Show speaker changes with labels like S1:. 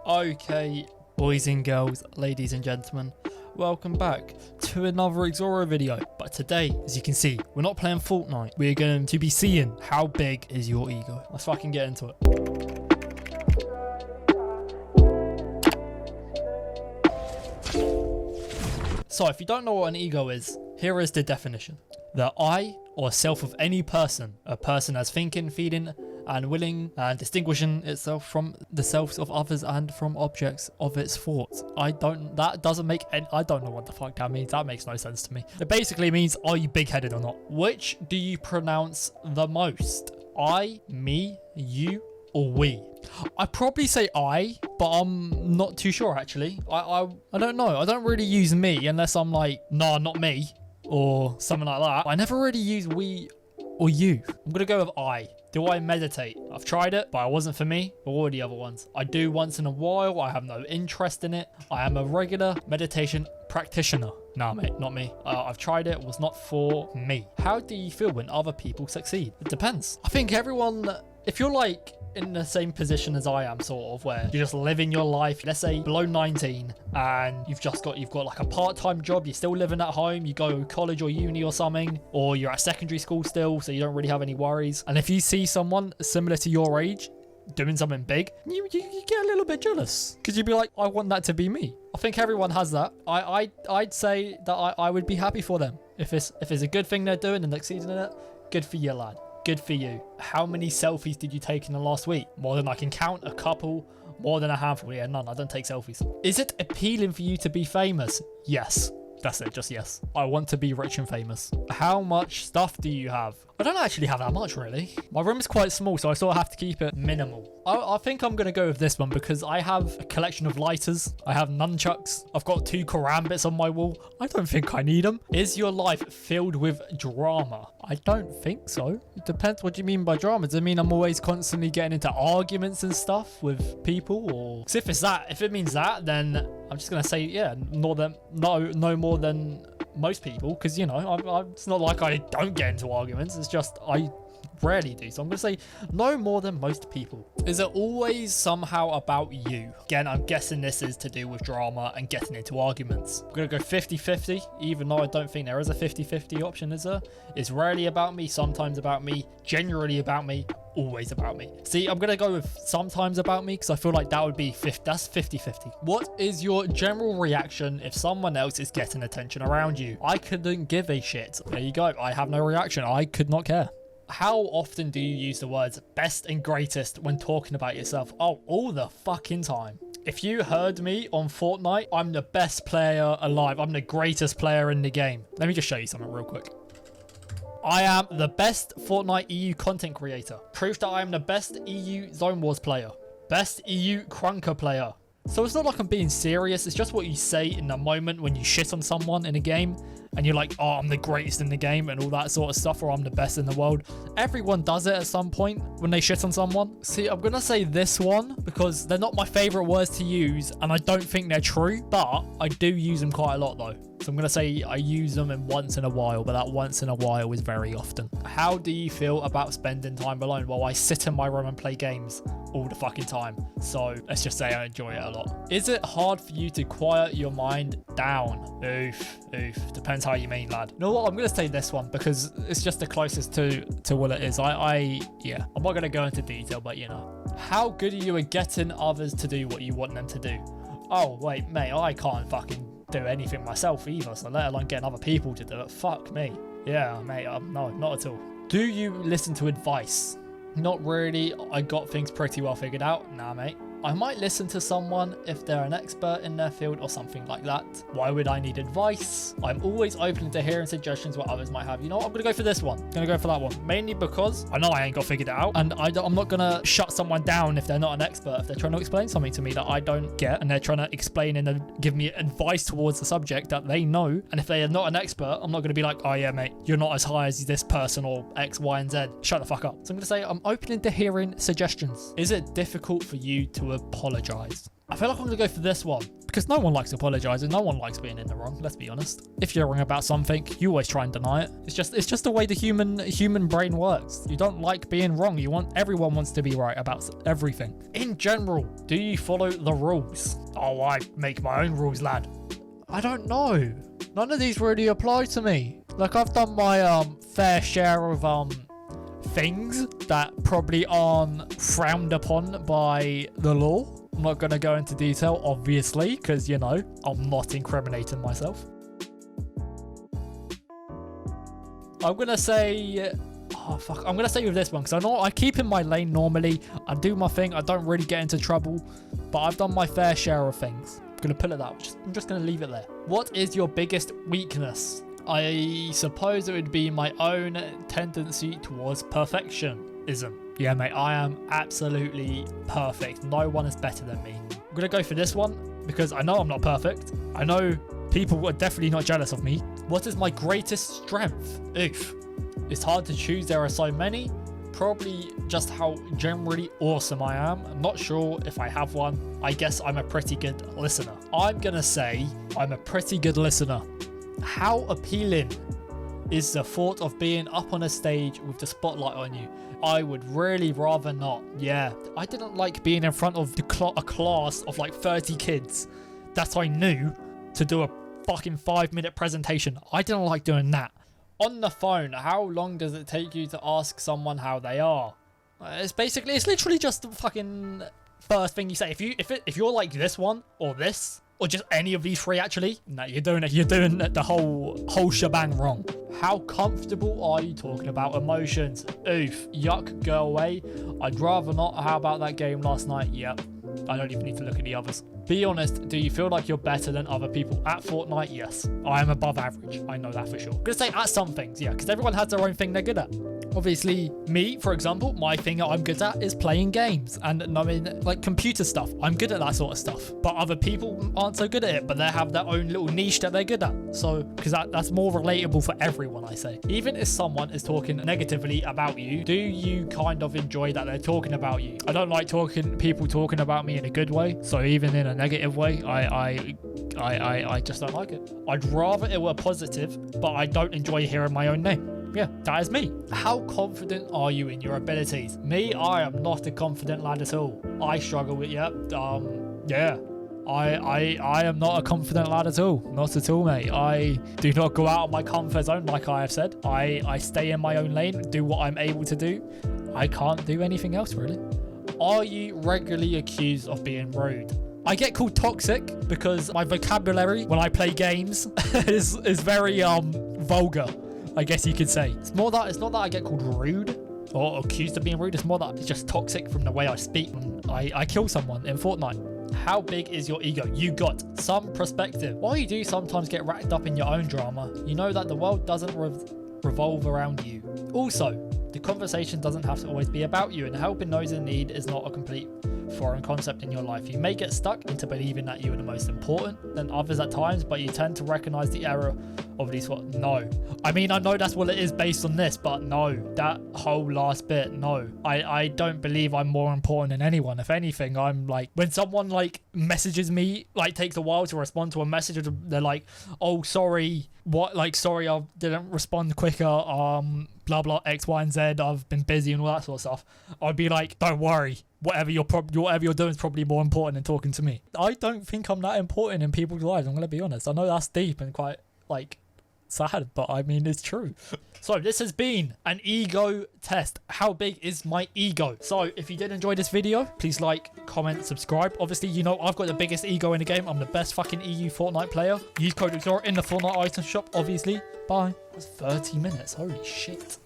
S1: Okay, boys and girls, ladies and gentlemen, welcome back to another Xeorah video. But today, as you can see, we're not playing Fortnite. We're going to be seeing how big is your ego. Let's fucking get into it. So if you don't know what an ego is, here is the definition. The I or self of any person, a person as thinking, feeling, and willing and distinguishing itself from the selves of others and from objects of its thoughts. I don't know what the fuck that means. That makes no sense to me. It basically means, are you big-headed or not? Which do you pronounce the most? I, me, you, or we? I probably say I, but I'm not too sure actually. I don't know. I don't really use me unless I'm like, nah, not me, or something like that. I never really use we or you. I'm gonna go with I. Do I meditate? I've tried it, but it wasn't for me. But what are the other ones? I do once in a while. I have no interest in it. I am a regular meditation practitioner. Nah, mate, not me. I've tried it. It was not for me. How do you feel when other people succeed? It depends. I think everyone, if you're like in the same position as I am, sort of, where you're just living your life, let's say below 19, and you've got like a part-time job, you're still living at home, you go to college or uni or something, or you're at secondary school still, so you don't really have any worries. And if you see someone similar to your age doing something big, you get a little bit jealous, because you'd be like, I want that to be me. I think everyone has that. I'd say that I would be happy for them. If it's a good thing they're doing and succeeding in it, good for you, lad. Good for you. How many selfies did you take in the last week? More than I can count. A couple. More than a handful. Yeah, none. I don't take selfies. Is it appealing for you to be famous? Yes. That's it. Just yes. I want to be rich and famous. How much stuff do you have? I don't actually have that much, really. My room is quite small, so I sort of have to keep it minimal. I think I'm going to go with this one because I have a collection of lighters. I have nunchucks. I've got 2 karambits on my wall. I don't think I need them. Is your life filled with drama? I don't think so. It depends. What do you mean by drama? Does it mean I'm always constantly getting into arguments and stuff with people? Or if it means that, then I'm just going to say, yeah, no more than most people, because you know it's not like I don't get into arguments, it's just I rarely do. So I'm gonna say no more than most people. Is it always somehow about you? Again, I'm guessing this is to do with drama and getting into arguments. I'm gonna go 50-50, even though I don't think there is a 50-50 option, is there? It's rarely about me, sometimes about me, generally about me, always about me. See, I'm gonna go with sometimes about me because I feel like that would be that's 50-50. What is your general reaction if someone else is getting attention around you? I couldn't give a shit. There you go. I have no reaction. I could not care. How often do you use the words best and greatest when talking about yourself? Oh, all the fucking time. If you heard me on Fortnite, I'm the best player alive. I'm the greatest player in the game. Let me just show you something real quick. I am the best Fortnite EU content creator. Proof that I am the best EU Zone Wars player. Best EU Crunker player. So it's not like I'm being serious. It's just what you say in the moment when you shit on someone in a game. And you're like, oh, I'm the greatest in the game and all that sort of stuff, or I'm the best in the world. Everyone does it at some point when they shit on someone. See, I'm going to say this one because they're not my favorite words to use and I don't think they're true, but I do use them quite a lot though. So I'm going to say I use them once in a while, but that once in a while is very often. How do you feel about spending time alone? Well, I sit in my room and play games all the fucking time. So let's just say I enjoy it a lot. Is it hard for you to quiet your mind down? Oof. Depends how you mean, lad. You know what? I'm going to say this one because it's just the closest to what it is. Yeah, I'm not going to go into detail, but you know. How good are you at getting others to do what you want them to do? Oh, wait, mate, I can't fucking do anything myself either, so let alone getting other people to do it. Fuck me. Yeah, mate, no, not at all. Do you listen to advice? Not really. I got things pretty well figured out. Nah, mate. I might listen to someone if they're an expert in their field or something like that. Why would I need advice? I'm always open to hearing suggestions what others might have. You know what? I'm going to go for this one. I'm going to go for that one. Mainly because I know I ain't got figured it out. And I'm not going to shut someone down if they're not an expert. If they're trying to explain something to me that I don't get and they're trying to explain and give me advice towards the subject that they know. And if they are not an expert, I'm not going to be like, oh yeah, mate, you're not as high as this person or X, Y, and Z. Shut the fuck up. So I'm going to say I'm open to hearing suggestions. Is it difficult for you to apologize? I feel like I'm going to go for this one Because no one likes apologizing. No one likes being in the wrong. Let's be honest. If you're wrong about something, you always try and deny it. It's just the way the human brain works. You don't like being wrong. Everyone wants to be right about everything. In general, do you follow the rules? Oh, I make my own rules, lad. I don't know. None of these really apply to me. Like, I've done my fair share of things that probably aren't frowned upon by the law. I'm not going to go into detail, obviously, because, you know, I'm not incriminating myself. I'm going to say... Oh, fuck. I'm going to say with this one, because I keep in my lane normally. I do my thing. I don't really get into trouble. But I've done my fair share of things. I'm going to put it that way. I'm just going to leave it there. What is your biggest weakness? I suppose it would be my own tendency towards perfectionism. Yeah, mate, I am absolutely perfect. No one is better than me. I'm going to go for this one because I know I'm not perfect. I know people are definitely not jealous of me. What is my greatest strength? Oof. It's hard to choose. There are so many. Probably just how generally awesome I am. I'm not sure if I have one. I guess I'm a pretty good listener. I'm going to say I'm a pretty good listener. How appealing is the thought of being up on a stage with the spotlight on you? I would really rather not. Yeah, I didn't like being in front of a class of like 30 kids that I knew to do a fucking 5-minute presentation. I didn't like doing that. On the phone, how long does it take you to ask someone how they are? It's literally just the fucking first thing you say. If you're like this one or this, or just any of these three, actually, no, you're doing the whole shebang wrong. How comfortable are you talking about emotions? Oof, yuck, go away. I'd rather not. How about that game last night? Yep. I don't even need to look at the others. Be honest, do you feel like you're better than other people at Fortnite? Yes. I am above average. I know that for sure. I'm gonna say at some things, yeah, because everyone has their own thing they're good at. Obviously, me, for example, my thing that I'm good at is playing games and knowing, like, computer stuff. I'm good at that sort of stuff. But other people aren't so good at it, but they have their own little niche that they're good at. So, because that's more relatable for everyone, I say. Even if someone is talking negatively about you, do you kind of enjoy that they're talking about you? I don't like people talking about me in a good way. So even in a negative way, I just don't like it. I'd rather it were positive, but I don't enjoy hearing my own name. Yeah, that is me. How confident are you in your abilities? Me, I am not a confident lad at all. I struggle with, yeah. I am not a confident lad at all. Not at all, mate. I do not go out of my comfort zone, like I have said. I stay in my own lane, do what I'm able to do. I can't do anything else, really. Are you regularly accused of being rude? I get called toxic because my vocabulary when I play games is very vulgar, I guess you could say. It's not that I get called rude or accused of being rude. It's more that it's just toxic from the way I speak when I kill someone in Fortnite. How big is your ego? You got some perspective. While you do sometimes get wrapped up in your own drama, you know that the world doesn't revolve around you. Also, the conversation doesn't have to always be about you, and helping those in need is not a complete foreign concept in your life. You may get stuck into believing that you are the most important than others at times, but you tend to recognize the error of these. No, I mean, I know that's what it is based on this, but no, that whole last bit, no. I don't believe I'm more important than anyone. If anything, I'm like, when someone like messages me, like takes a while to respond to a message, they're like, oh, sorry, sorry, I didn't respond quicker, blah blah X, Y, and Z, I've been busy and all that sort of stuff. I'd be like, don't worry, whatever you're doing is probably more important than talking to me. I don't think I'm that important in people's lives, I'm gonna be honest. I know that's deep and quite like sad, but I mean, it's true. So this has been an ego test. How big is my ego? So if you did enjoy this video, please like, comment, subscribe. Obviously, you know I've got the biggest ego in the game. I'm the best fucking EU Fortnite player. Use code Xeorah in the Fortnite item shop, obviously. Bye. That's 30 minutes. Holy shit.